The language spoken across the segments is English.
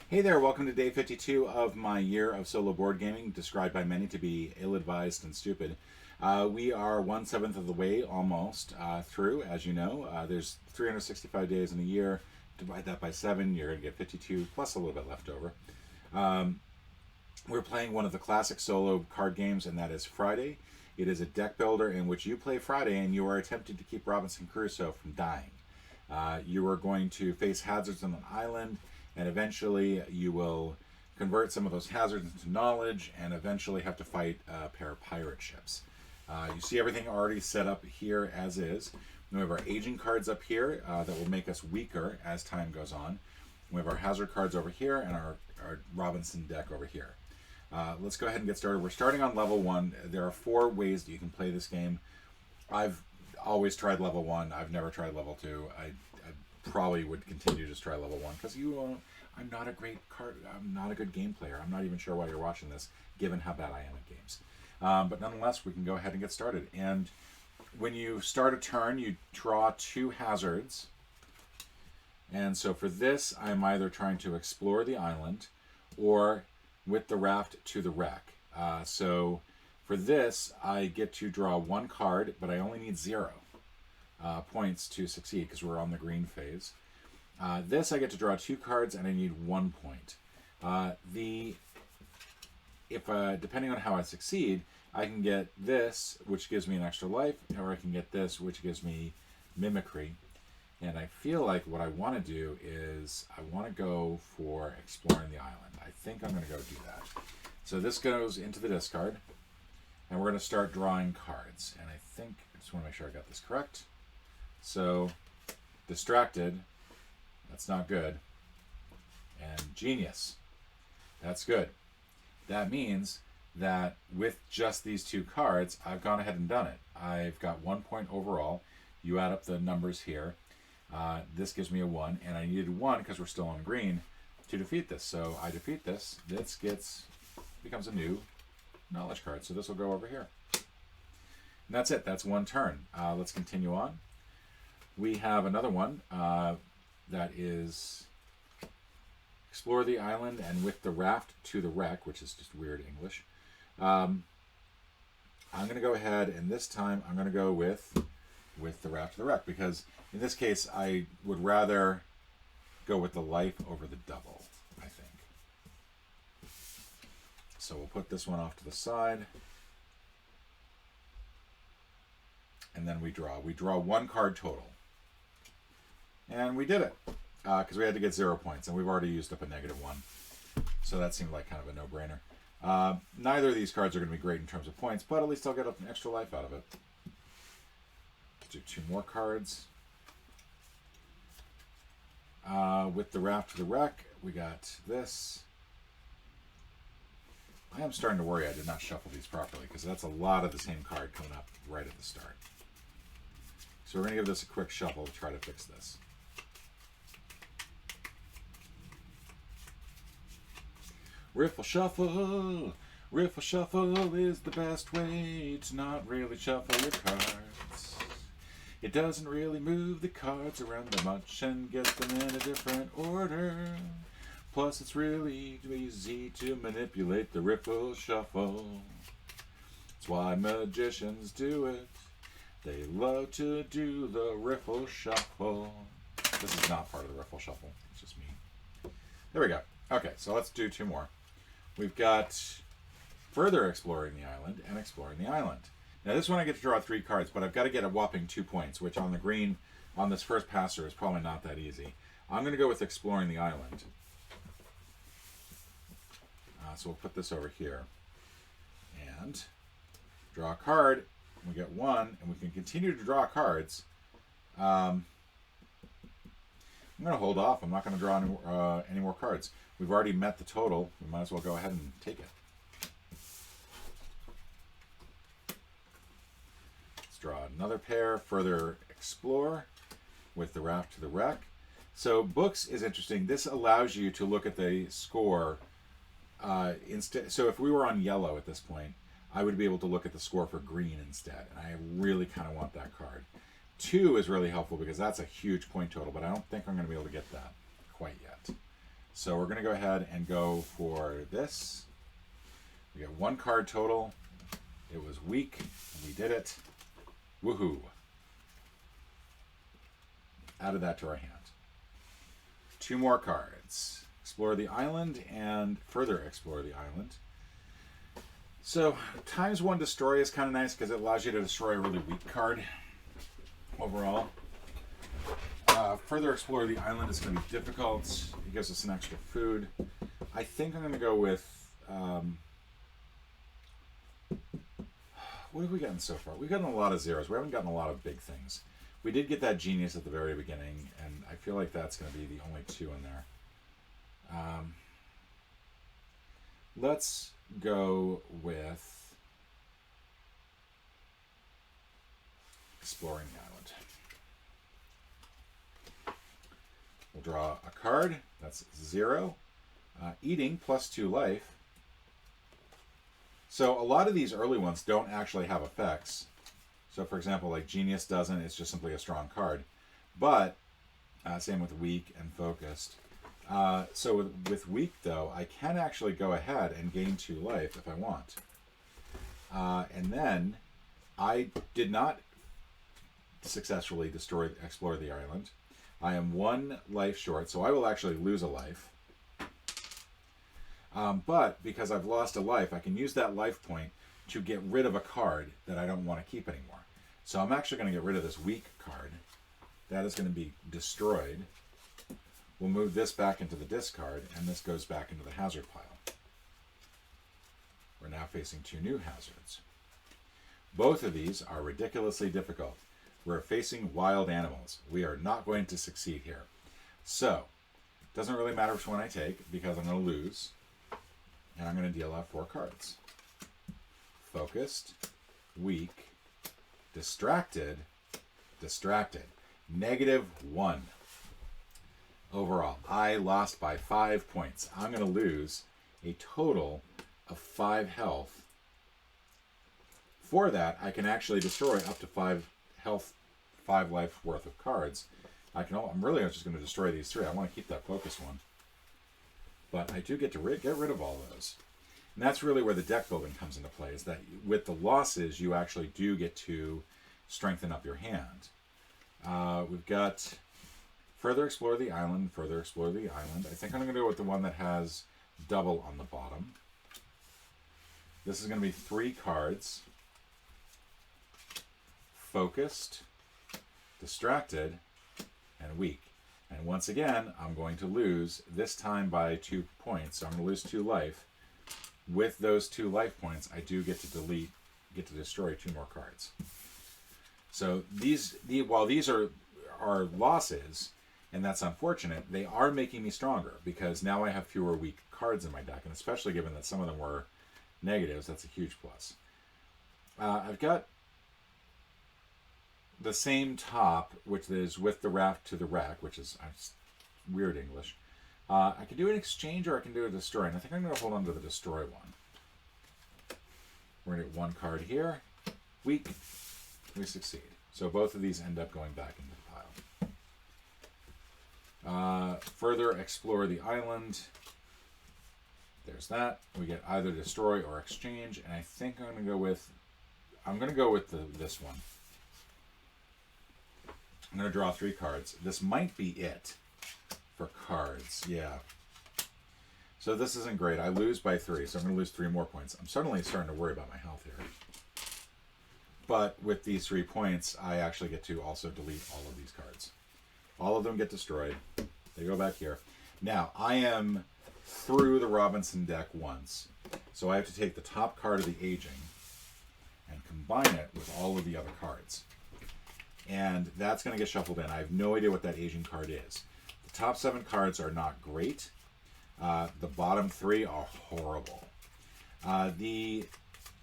Hey there, welcome to day 52 of my year of solo board gaming, described by many to be ill-advised and stupid. We are 1/7 of the way almost through, as you know. There's 365 days in a year. Divide that by 7, you're going to get 52 plus a little bit left over. We're playing one of the classic solo card games, and that is Friday. It is a deck builder in which you play Friday and you are attempting to keep Robinson Crusoe from dying. You are going to face hazards on an island, and eventually you will convert some of those hazards into knowledge and eventually have to fight a pair of pirate ships. You see everything already set up here as is. We have our aging cards up here that will make us weaker as time goes on. We have our hazard cards over here and our Robinson deck over here. Let's go ahead and get started. We're starting on level 1. There are 4 ways that you can play this game. I've always tried level 1. I've never tried level 2. I probably would continue to just try level 1 because I'm not a great card. I'm not a good game player. I'm not even sure why you're watching this, given how bad I am at games. But nonetheless, we can go ahead and get started. And when you start a turn, you draw 2 hazards. And so for this, I'm either trying to explore the island or with the raft to the wreck. So for this, I get to draw 1 card, but I only need 0 points to succeed because we're on the green phase. This, I get to draw 2 cards and I need 1 point. Depending on how I succeed, I can get this, which gives me an extra life, or I can get this, which gives me mimicry. And I feel like what I want to do is I want to go for exploring the island. I think I'm going to go do that. So this goes into the discard, and we're going to start drawing cards. And I think, I just want to make sure I got this correct. So, distracted, that's not good. And genius, that's good. That means that with just these 2 cards, I've gone ahead and done it. I've got 1 point overall. You add up the numbers here. This gives me a 1, and I needed 1 because we're still on green to defeat this. So I defeat this. This becomes a new knowledge card. So this will go over here. And that's it. That's 1 turn. Let's continue on. We have another one that is explore the island and with the raft to the wreck, which is just weird English. I'm going to go ahead, and this time I'm going to go with the raft to the wreck, because in this case I would rather go with the life over the double, I think. So we'll put this one off to the side. And then we draw. We draw 1 card total. And we did it, because we had to get 0 points, and we've already used up a -1. So that seemed like kind of a no-brainer. Neither of these cards are going to be great in terms of points, but at least I'll get an extra life out of it. Let's do 2 more cards. With the raft to the wreck, we got this. I am starting to worry I did not shuffle these properly, because that's a lot of the same card coming up right at the start. So we're going to give this a quick shuffle to try to fix this. Riffle shuffle is the best way to not really shuffle your cards. It doesn't really move the cards around that much and get them in a different order. Plus it's really easy to manipulate the riffle shuffle. That's why magicians do it. They love to do the riffle shuffle. This is not part of the riffle shuffle. It's just me. There we go. Okay, so let's do 2 more. We've got further exploring the island and exploring the island. Now this one I get to draw 3 cards, but I've got to get a whopping 2 points, which on the green, on this first passer, is probably not that easy. I'm going to go with exploring the island. So we'll put this over here. And draw a card. We get 1, and we can continue to draw cards. I'm going to hold off. I'm not going to draw any more cards. We've already met the total. We might as well go ahead and take it. Let's draw another pair. Further explore with the raft to the wreck. So books is interesting. This allows you to look at the score. So if we were on yellow at this point, I would be able to look at the score for green instead. And I really kind of want that card. 2 is really helpful because that's a huge point total, but I don't think I'm going to be able to get that quite yet. So we're going to go ahead and go for this. We get 1 card total. It was weak. We did it. Woohoo. Added that to our hand. 2 more cards. Explore the island and further explore the island. So ×1 destroy is kind of nice because it allows you to destroy a really weak card overall. Further explore the island is going to be difficult. It gives us an extra food. I think I'm going to go with... what have we gotten so far? We've gotten a lot of zeros. We haven't gotten a lot of big things. We did get that genius at the very beginning, and I feel like that's going to be the only 2 in there. Let's go with exploring the island. We'll draw a card. That's 0. Eating +2 life. So a lot of these early ones don't actually have effects. So for example, like Genius doesn't, it's just simply a strong card. But, same with Weak and Focused. So with Weak though, I can actually go ahead and gain 2 life if I want. And then, I did not successfully explore the island. I am 1 life short, so I will actually lose a life. But because I've lost a life, I can use that life point to get rid of a card that I don't want to keep anymore. So I'm actually going to get rid of this weak card. That is going to be destroyed. We'll move this back into the discard, and this goes back into the hazard pile. We're now facing 2 new hazards. Both of these are ridiculously difficult. We're facing wild animals. We are not going to succeed here. So, it doesn't really matter which one I take, because I'm going to lose. And I'm going to deal out 4 cards. Focused, Weak, Distracted, Distracted. -1. Overall, I lost by 5 points. I'm going to lose a total of 5 health. For that, I can actually destroy up to 5 health, 5 life worth of cards. I'm really just going to destroy these 3. I want to keep that focus one. But I do get to get rid of all those. And that's really where the deck building comes into play, is that with the losses, you actually do get to strengthen up your hand. We've got further explore the island, further explore the island. I think I'm going to go with the one that has double on the bottom. This is going to be 3 cards. Focused, Distracted, and Weak. And once again, I'm going to lose, this time by 2 points. So I'm going to lose 2 life. With those 2 life points, I do get to destroy 2 more cards. So while these are losses, and that's unfortunate, they are making me stronger, because now I have fewer weak cards in my deck, and especially given that some of them were negatives, that's a huge plus. I've got the same top, which is with the raft to the wreck, which is weird English. I can do an exchange, or I can do a destroy, and I think I'm going to hold on to the destroy one. We're going to get 1 card here. Weak. We succeed. So both of these end up going back into the pile. Further explore the island. There's that. We get either destroy or exchange, and I think I'm going to go with this one. I'm going to draw 3 cards. This might be it for cards. Yeah. So this isn't great. I lose by 3, so I'm going to lose 3 more points. I'm suddenly starting to worry about my health here. But with these 3 points, I actually get to also delete all of these cards. All of them get destroyed. They go back here. Now, I am through the Robinson deck once. So I have to take the top card of the Aging and combine it with all of the other cards. And that's going to get shuffled in. I have no idea what that Aging card is. The top 7 cards are not great. The bottom 3 are horrible. The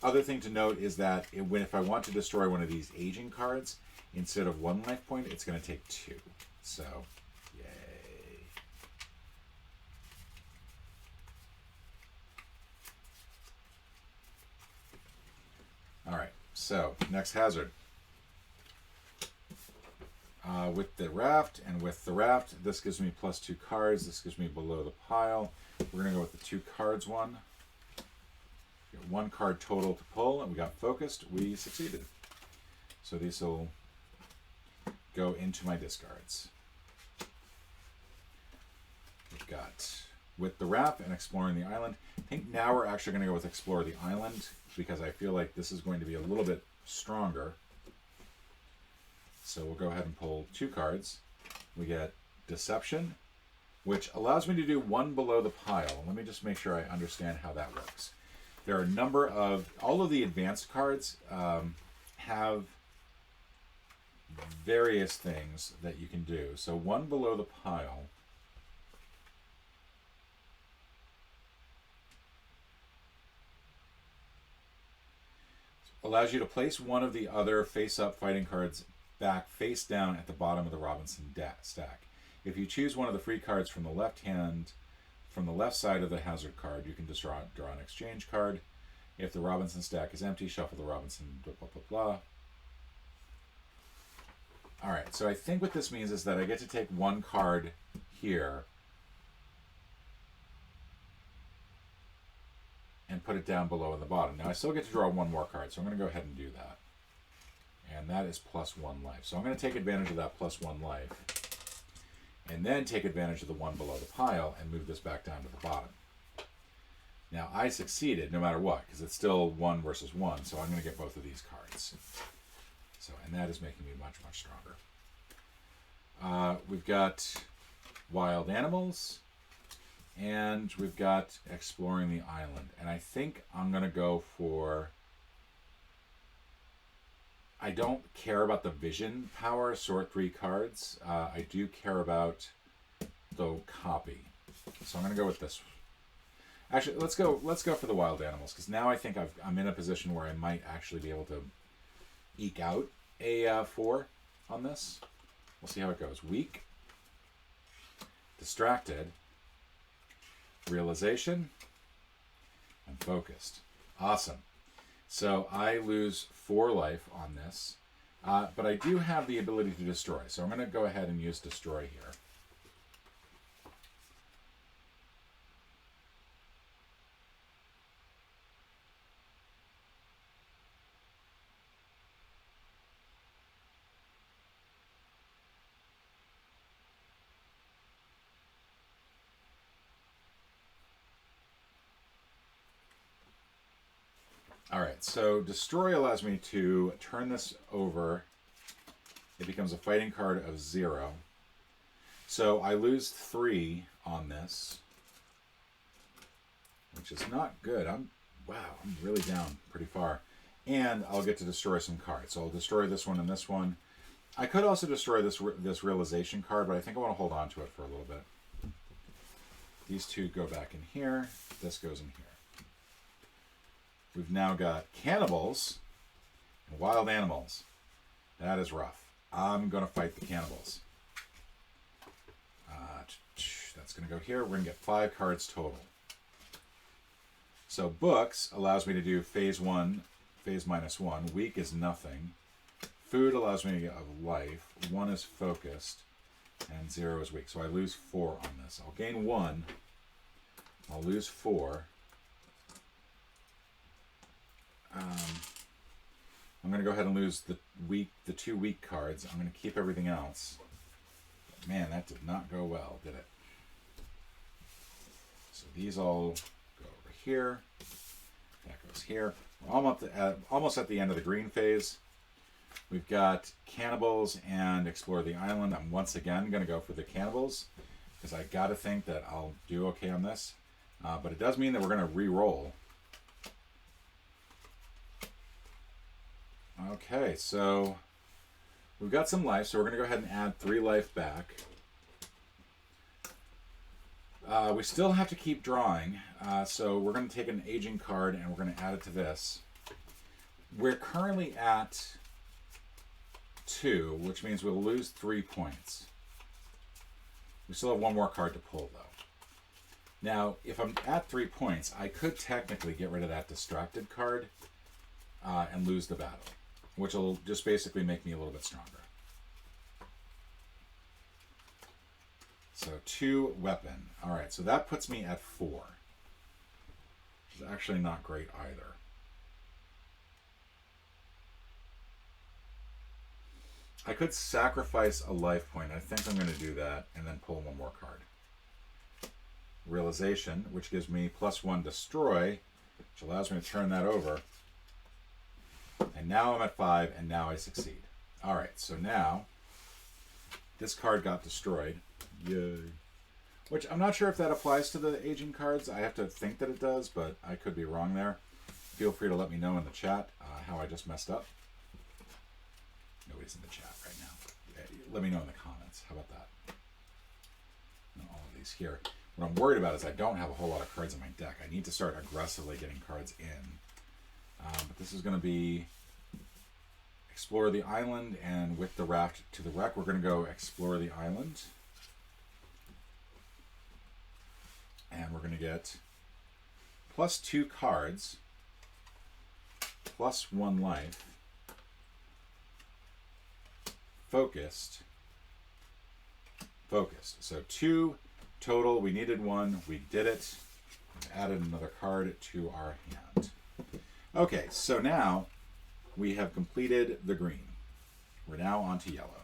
other thing to note is that if I want to destroy one of these Aging cards, instead of 1 life point, it's going to take 2. So, yay. All right, so next hazard. with the raft, and with the raft, this gives me +2 cards. This gives me below the pile. We're going to go with the 2 cards one. Got 1 card total to pull, and we got focused. We succeeded. So these will go into my discards. We've got with the raft and exploring the island. I think now we're actually going to go with explore the island because I feel like this is going to be a little bit stronger. So we'll go ahead and pull 2 cards. We get Deception, which allows me to do 1 below the pile. Let me just make sure I understand how that works. There are a number of, all of the advanced cards have various things that you can do. So 1 below the pile allows you to place one of the other face-up fighting cards back face down at the bottom of the Robinson stack. If you choose one of the free cards from the left hand, from the left side of the hazard card, you can just draw an exchange card. If the Robinson stack is empty, shuffle the Robinson, blah, blah, blah, blah. All right, so I think what this means is that I get to take 1 card here and put it down below in the bottom. Now I still get to draw 1 more card, so I'm going to go ahead and do that. And that is +1 life. So I'm going to take advantage of that +1 life. And then take advantage of the 1 below the pile and move this back down to the bottom. Now I succeeded no matter what, because it's still 1 versus 1, so I'm going to get both of these cards. So, and that is making me much, much stronger. We've got Wild Animals, and we've got Exploring the Island. And I think I'm going to go for... I don't care about the vision power, sort 3 cards. I do care about the copy. So I'm going to go with this. Actually, let's go for the Wild Animals, because now I think I'm in a position where I might actually be able to eke out a 4 on this. We'll see how it goes. Weak, Distracted, Realization, and Focused. Awesome. So I lose 4 life on this, but I do have the ability to destroy. So I'm going to go ahead and use Destroy here. Alright, so Destroy allows me to turn this over. It becomes a fighting card of 0. So I lose 3 on this, which is not good. I'm really down pretty far. And I'll get to destroy some cards. So I'll destroy this one and this one. I could also destroy this Realization card, but I think I want to hold on to it for a little bit. These 2 go back in here. This goes in here. We've now got Cannibals and Wild Animals. That is rough. I'm going to fight the Cannibals. That's going to go here. We're going to get 5 cards total. So Books allows me to do phase 1, phase -1. Weak is nothing. Food allows me to get a life. 1 is focused. And 0 is weak. So I lose 4 on this. I'll gain 1. I'll lose 4. I'm going to go ahead and lose the 2 weak cards. I'm going to keep everything else. But man, that did not go well, did it? So these all go over here. That goes here. We're almost at the end of the green phase. We've got Cannibals and Explore the Island. I'm once again going to go for the Cannibals because I got to think that I'll do okay on this. But it does mean that we're going to re-roll. Okay, so we've got some life, so we're going to go ahead and add 3 life back. We still have to keep drawing, so we're going to take an aging card and we're going to add it to this. We're currently at 2, which means we'll lose 3 points. We still have 1 more card to pull, though. Now, if I'm at 3 points, I could technically get rid of that Distracted card and lose the battle, which will just basically make me a little bit stronger. So 2 weapon. All right, so that puts me at 4. Which is actually not great either. I could sacrifice a life point. I think I'm going to do that and then pull 1 more card. Realization, which gives me +1 destroy, which allows me to turn that over. And now I'm at 5, and now I succeed. All right, so now this card got destroyed. Yay. Which I'm not sure if that applies to the aging cards. I have to think that it does, but I could be wrong there. Feel free to let me know in the chat how I just messed up. Nobody's in the chat right now. Let me know in the comments. How about that? And all of these here. What I'm worried about is I don't have a whole lot of cards in my deck. I need to start aggressively getting cards in. But this is going to be explore the island, and with the raft to the wreck, we're going to go explore the island. And we're going to get +2 cards, +1 life, focused. So 2 total. We needed 1. We did it. We've added another card to our hand. Okay, so now we have completed the green. We're now on to yellow.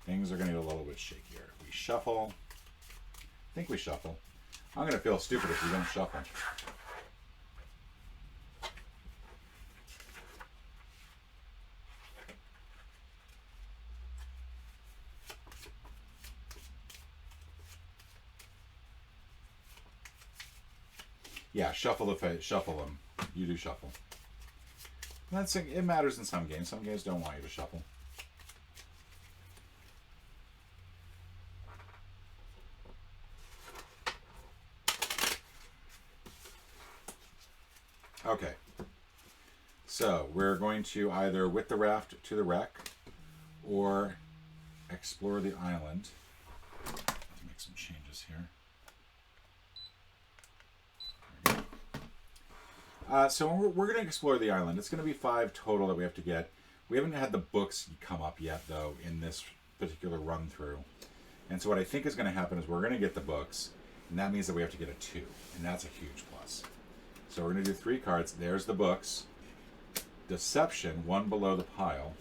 Things are going to get a little bit shakier. We shuffle. I think we shuffle. I'm going to feel stupid if we don't shuffle. Yeah, shuffle them. You do shuffle. It matters in some games. Some games don't want you to shuffle. Okay. So we're going to either with the raft to the wreck or explore the island. Let's make some changes here. So we're going to explore the island. It's going to be 5 total that we have to get. We haven't had the books come up yet, though, in this particular run-through. And so what I think is going to happen is we're going to get the books, and that means that we have to get a 2, and that's a huge plus. So we're going to do 3 cards. There's the books. Deception, 1 below the pile.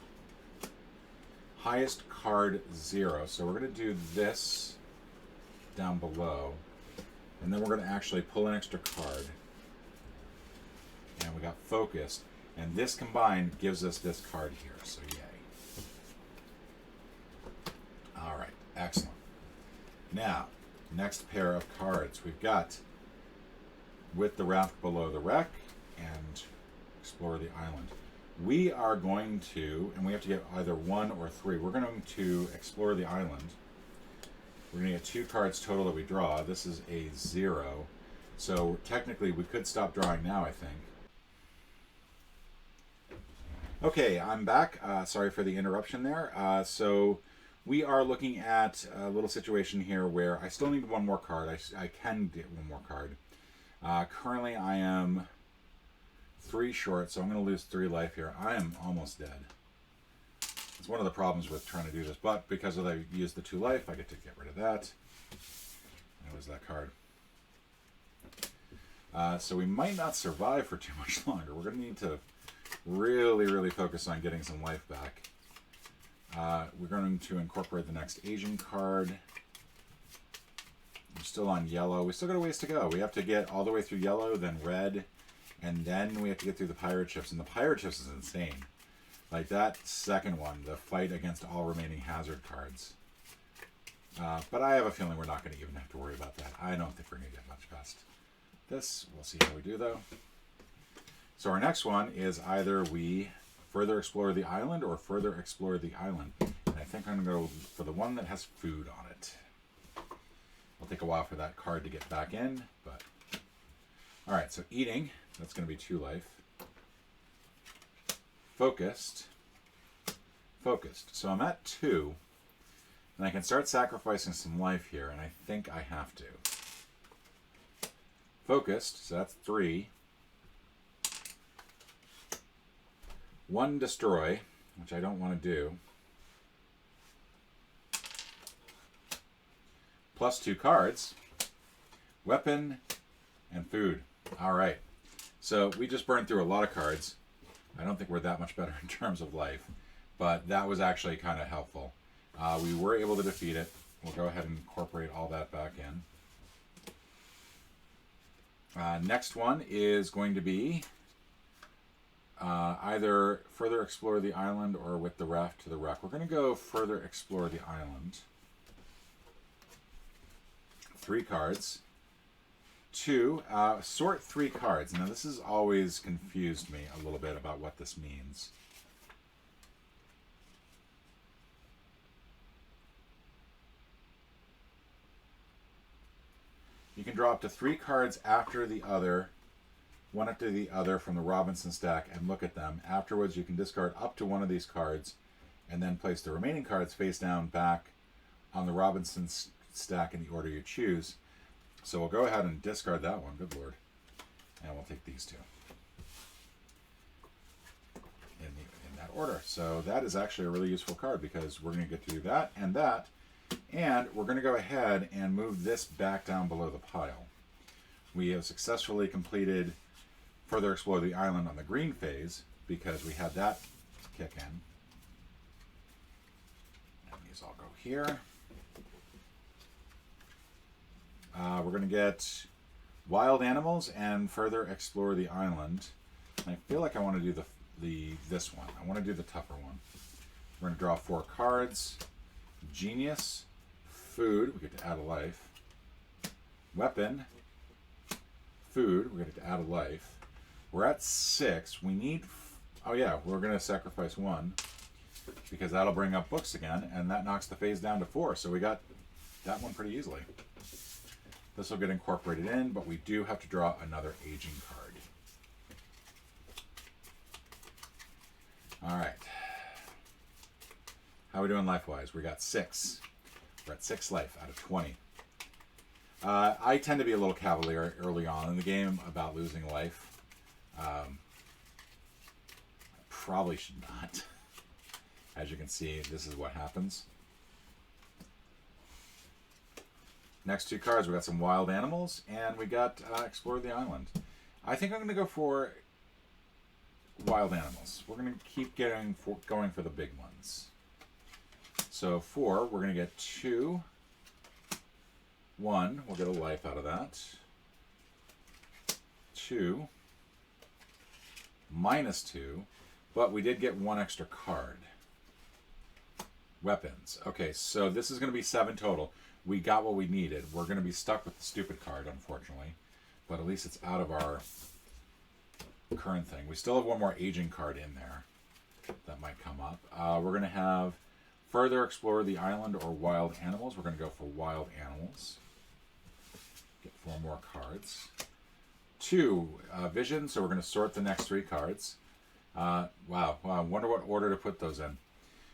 Highest card 0. So we're going to do this down below, and then we're going to actually pull an extra card. And we got focused, and this combined gives us this card here, so yay. All right, excellent. Now, next pair of cards. We've got with the raft below the wreck and explore the island. We are going to, and we have to get either 1 or 3. We're going to explore the island. We're going to get 2 cards total that we draw. This is a 0. So technically we could stop drawing now, I think. Okay, I'm back. Sorry for the interruption there. So we are looking at a little situation here where I still need 1 more card. I can get 1 more card. Currently I am 3 short, so I'm going to lose 3 life here. I am almost dead. It's one of the problems with trying to do this, but because I used the 2 life, I get to get rid of that. That was that card. So we might not survive for too much longer. We're going to need to really focus on getting some life back. We're going to incorporate the next Asian card. We're still on yellow. We still got a ways to go. We have to get all the way through yellow, then red, and then we have to get through the pirate ships. And the pirate ships is insane. Like that second one, the fight against all remaining hazard cards. But I have a feeling we're not going to even have to worry about that. I don't think we're going to get much past this. We'll see how we do, though. So our next one is either we further explore the island or further explore the island. And I think I'm going to go for the one that has food on it. It'll take a while for that card to get back in, but... Alright, so eating. That's going to be 2 life. Focused. So I'm at 2. And I can start sacrificing some life here, and I think I have to. Focused, so that's 3. 1 destroy, which I don't want to do. Plus 2 cards. Weapon and food. All right. So we just burned through a lot of cards. I don't think we're that much better in terms of life, but that was actually kind of helpful. We were able to defeat it. We'll go ahead and incorporate all that back in. Next one is going to be either further explore the island or with the raft to the wreck. We're going to go further explore the island. 3 cards. 2, sort 3 cards. Now this has always confused me a little bit about what this means. You can draw up to 3 cards after the other, one after the other from the Robinson stack, and look at them. Afterwards, you can discard up to 1 of these cards and then place the remaining cards face down back on the Robinson stack in the order you choose. So we'll go ahead and discard that one, good lord. And we'll take these 2 in that order. So that is actually a really useful card because we're going to get to do that. And we're going to go ahead and move this back down below the pile. We have successfully completed Further Explore the Island on the green phase because we had that kick in. And these all go here. We're going to get Wild Animals and Further Explore the Island. I feel like I want to do this one. I want to do the tougher one. We're going to draw 4 cards. Genius. Food. We get to add a life. Weapon. Food. We get to add a life. We're at 6. We need... Oh yeah, we're going to sacrifice 1. Because that'll bring up books again. And that knocks the phase down to 4. So we got that one pretty easily. This will get incorporated in, but we do have to draw another aging card. All right. How are we doing life-wise? We got 6. We're at 6 life out of 20. I tend to be a little cavalier early on in the game about losing life. I probably should not. As you can see, this is what happens. Next 2 cards, we got some Wild Animals, and we got Explore the Island. I think I'm going to go for Wild Animals. We're going to keep going for the big ones. So 4, we're going to get 2. 1, we'll get a life out of that. 2. -2, but we did get 1 extra card. Weapons. Okay, so this is going to be 7 total. We got what we needed. We're going to be stuck with the stupid card, unfortunately. But at least it's out of our current thing. We still have 1 more aging card in there that might come up. We're going to have Further Explore the Island or Wild Animals. We're going to go for Wild Animals. Get 4 more cards. 2, Vision, so we're going to sort the next 3 cards. Wow, I wonder what order to put those in.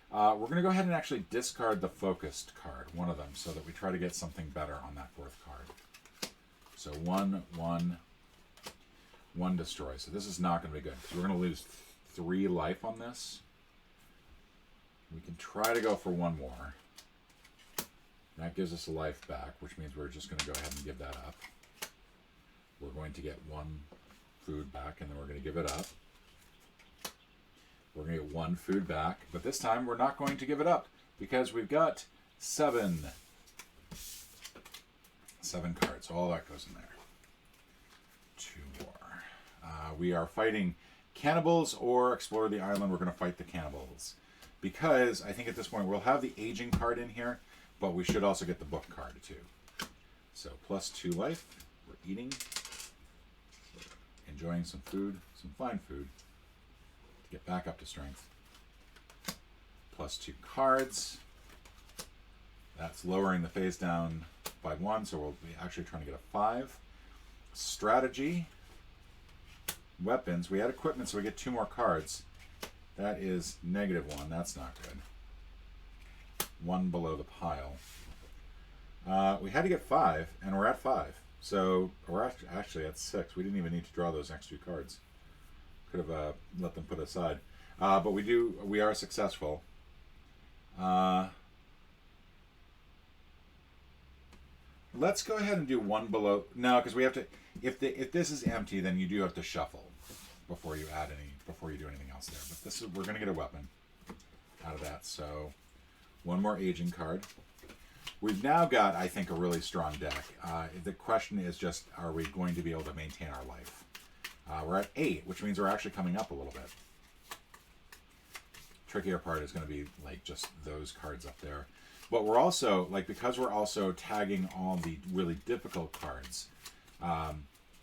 We're going to go ahead and actually discard the focused card, one of them, so that we try to get something better on that 4th card. So 1, 1, 1 destroy. So this is not going to be good, because we're going to lose 3 life on this. We can try to go for 1 more. That gives us a life back, which means we're just going to go ahead and give that up. We're going to get 1 food back, and then we're going to give it up. We're going to get 1 food back, but this time we're not going to give it up because we've got 7 cards. So all that goes in there. 2 more. We are fighting cannibals or Explore the Island. We're going to fight the cannibals because I think at this point we'll have the aging card in here, but we should also get the book card too. So +2 life. We're eating, enjoying some food, some fine food. Get back up to strength. +2 cards. That's lowering the phase down by 1, so we'll be actually trying to get a 5. Strategy. Weapons. We had equipment, so we get 2 more cards. That is -1. That's not good. 1 below the pile. We had to get 5, and we're at 5. So we're actually at 6. We didn't even need to draw those next 2 cards. Could have let them put aside. But we are successful. Let's go ahead and do one below. No, because we have to. If this is empty, then you do have to shuffle before you do anything else there. But this is, we're gonna get a weapon out of that. So one more aging card. We've now got, I think, a really strong deck. The question is just, are we going to be able to maintain our life? We're at 8, which means we're actually coming up a little bit. Trickier part is going to be like just those cards up there. But we're also, like, because we're also tagging all the really difficult cards,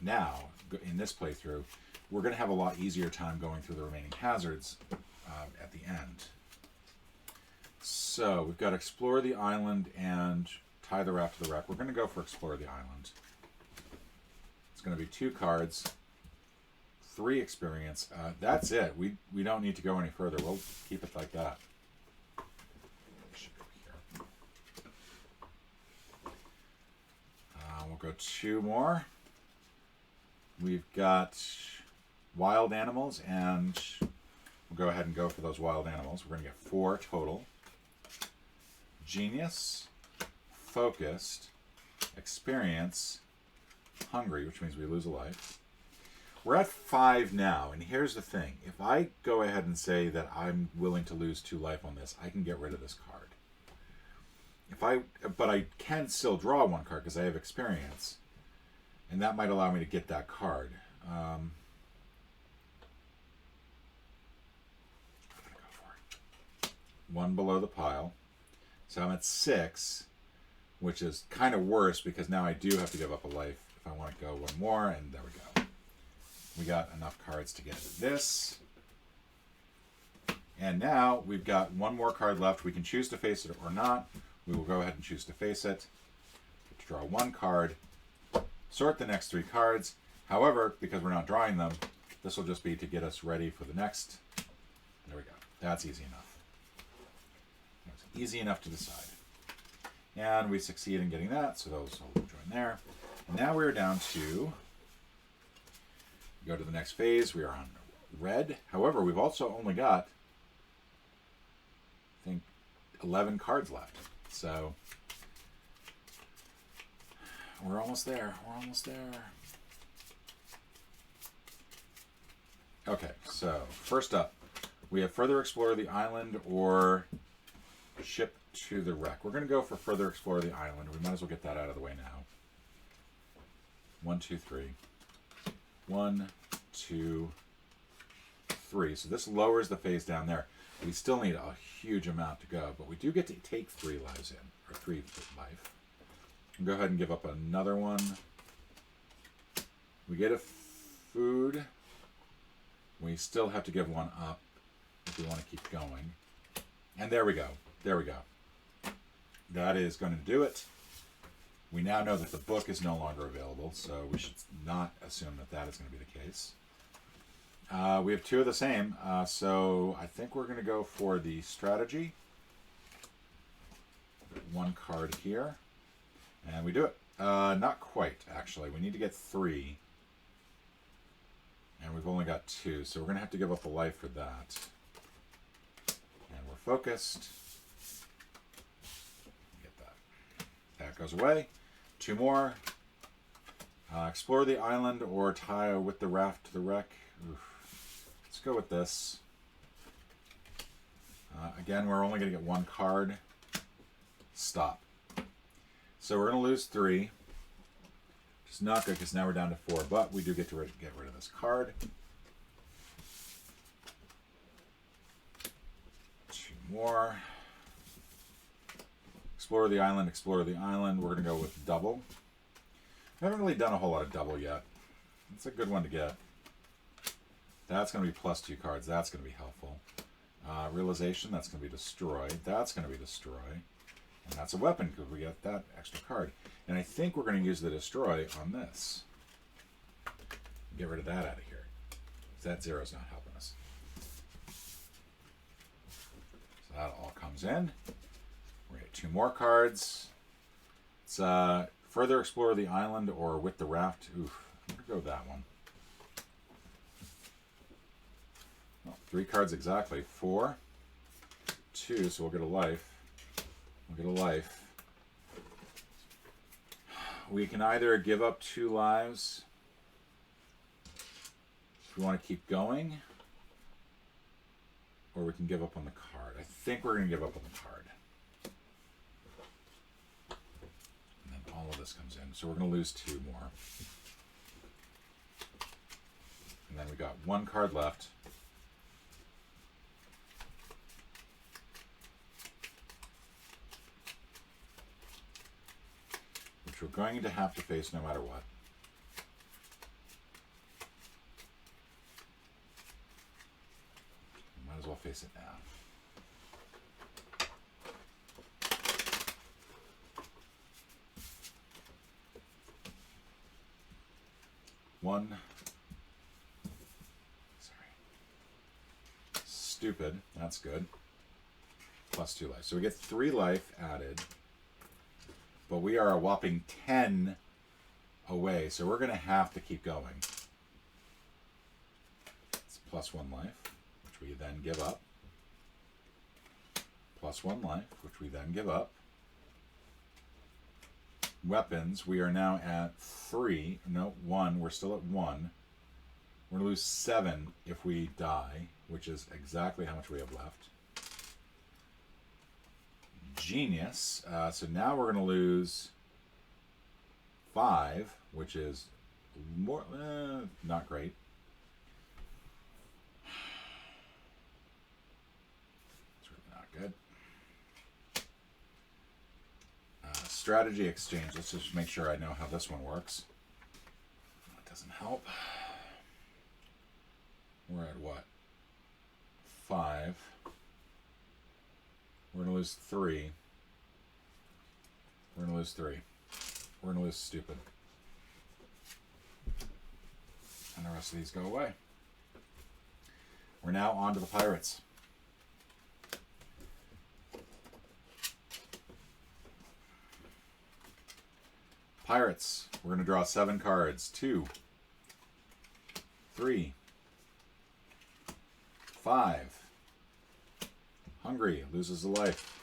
now, in this playthrough, we're going to have a lot easier time going through the remaining hazards at the end. So, we've got Explore the Island and Tie the Raft to the Wreck. We're going to go for Explore the Island. It's going to be 2 cards, 3 experience. That's it. We don't need to go any further. We'll keep it like that. We'll go 2 more. We've got wild animals, and we'll go ahead and go for those wild animals. We're going to get 4 total. Genius, focused, experience, hungry, which means we lose a life. We're at 5 now, and here's the thing. If I go ahead and say that I'm willing to lose 2 life on this, I can get rid of this card. But I can still draw 1 card because I have experience, and that might allow me to get that card. I'm gonna go for it. 1 below the pile, so I'm at 6, which is kind of worse because now I do have to give up a life if I want to go 1 more, and there we go. We got enough cards to get this. And now we've got 1 more card left. We can choose to face it or not. We will go ahead and choose to face it. To draw 1 card. Sort the next 3 cards. However, because we're not drawing them, this will just be to get us ready for the next. There we go. That's easy enough. That's easy enough to decide. And we succeed in getting that, so those will join there. And now we're down to go to the next phase. We are on red. However, we've also only got, I think, 11 cards left. So we're almost there. We're almost there. Okay, so first up, we have further explore the island or ship to the wreck. We're going to go for further explore the island. We might as well get that out of the way now. 1, 2, 3. 1, 2, 3. So this lowers the phase down there. We still need a huge amount to go, but we do get to take 3 lives in, or 3 life. Go ahead and give up another one. We get a food. We still have to give 1 up if we want to keep going. And there we go. There we go. That is going to do it. We now know that the book is no longer available, so we should not assume that that is going to be the case. We have 2 of the same, so I think we're going to go for the strategy. 1 card here, and we do it. Not quite, actually. We need to get 3, and we've only got 2, so we're going to have to give up a life for that. And we're focused. Get that. That goes away. 2 more. Explore the island or tie with the raft to the wreck. Oof. Let's go with this. Again, we're only going to get 1 card. Stop. So we're going to lose 3. Which is not good because now we're down to 4, but we do get to get rid of this card. 2 more. Explore the island, explore the island. We're going to go with double. We haven't really done a whole lot of double yet. It's a good one to get. That's going to be plus 2 cards. That's going to be helpful. Realization, that's going to be destroy. That's going to be destroy. And that's a weapon because we get that extra card. And I think we're going to use the destroy on this. Get rid of that out of here. That 0 is not helping us. So that all comes in. We're going to get 2 more cards. It's further explore the island or with the raft. Oof, I'm going to go with that one. Well, 3 cards exactly. 4, 2, so we'll get a life. We'll get a life. we can either give up 2 lives if we want to keep going, or we can give up on the card. I think we're going to give up on the card. And then all of this comes in. So we're going to lose 2 more. And then we got 1 card left. Which we're going to have to face no matter what. Might as well face it now. One. Sorry. Stupid. That's good. Plus 2 life. So we get 3 life added. But we are a whopping 10 away. So we're going to have to keep going. It's plus 1 life, which we then give up. Plus 1 life, which we then give up. Weapons, we are now at 3. No, 1. We're still at 1. We're going to lose 7 if we die, which is exactly how much we have left. Genius. So now we're going to lose 5, which is more not great. It's really not good. Strategy exchange. Let's just make sure I know how this one works. That doesn't help. We're at what? 5. We're going to lose 3. We're going to lose 3. We're going to lose stupid. And the rest of these go away. We're now on to the pirates. Pirates. We're going to draw 7 cards. 2, 3, 5. Hungry, loses a life.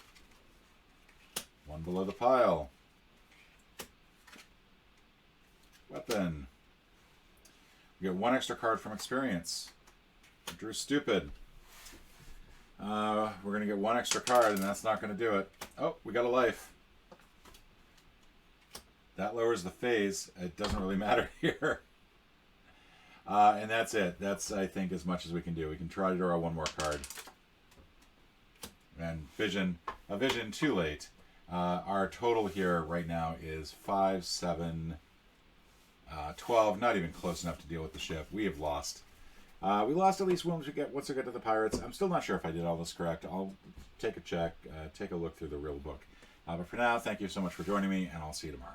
1 below the pile. Weapon. We get 1 extra card from experience. I drew stupid. We're going to get 1 extra card, and that's not going to do it. Oh, we got a life. That lowers the phase. It doesn't really matter here. And that's it. That's, I think, as much as we can do. We can try to draw 1 more card. And a vision too late. Our total here right now is 5, 7, 12. Not even close enough to deal with the ship. We have lost. We lost at least once we get to the pirates. I'm still not sure if I did all this correct. I'll take a check, take a look through the real book. But for now, thank you so much for joining me, and I'll see you tomorrow.